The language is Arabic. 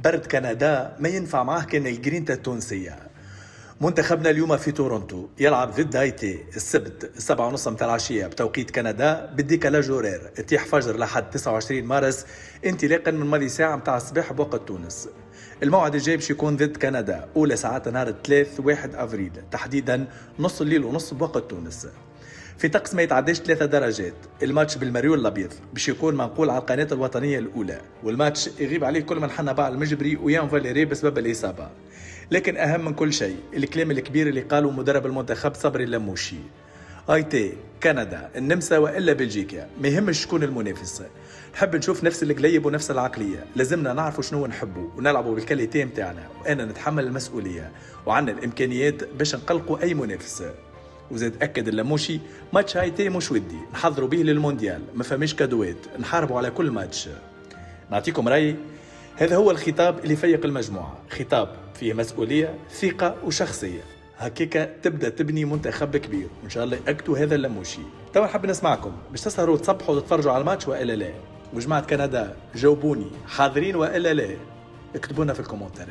برد كندا ما ينفع معاه كان الجرينتا التونسية. منتخبنا اليوم في تورونتو يلعب ضد هايتي السبت 7:30 متاع العشية بتوقيت كندا بالديكالاج هورير اتيح فجر لحد 29 مارس انطلاقا من ماضي ساعة متاع الصباح بوقت تونس. الموعد الجاي باش يكون ضد كندا أولى ساعات نهار 1 أفريل تحديدا نص الليل ونص بوقت تونس. في طقس ما يتعداش 3 درجات. الماتش بالمريول الابيض باش يكون منقول على القناه الوطنيه الاولى، والماتش يغيب عليه كل من حنا باع المجبري ويان فاليري بسبب الاصابه. لكن اهم من كل شيء الكلام الكبير اللي قاله مدرب المنتخب صبري اللموشي: هايتي، كندا، النمسا والا بلجيكا، ما يهمش شكون المنافس. نحب نشوف نفس القليب ونفس العقليه، لازمنا نعرفوا شنو نحبوا ونلعبوا بالكاليتي نتاعنا، وانا نتحمل المسؤوليه وعندنا الامكانيات باش نقلقوا اي منافس. وزاد أكد اللموشي: ماتش هايتي مش ودي نحضروا به للمونديال، ما فماش كادوات، نحاربوا على كل ماتش. نعطيكم رأي. هذا هو الخطاب اللي فيق المجموعة، خطاب فيه مسؤولية، ثقة وشخصية. هكيكا تبدأ تبني منتخب كبير، وإن شاء الله يأكدوا هذا اللموشي. توا نحب نسمعكم، باش تسهروا تصبحوا وتتفرجوا على الماتش وإلا لا؟ وجماعة كندا جاوبوني، حاضرين وإلا لا؟ اكتبونا في الكومنتات.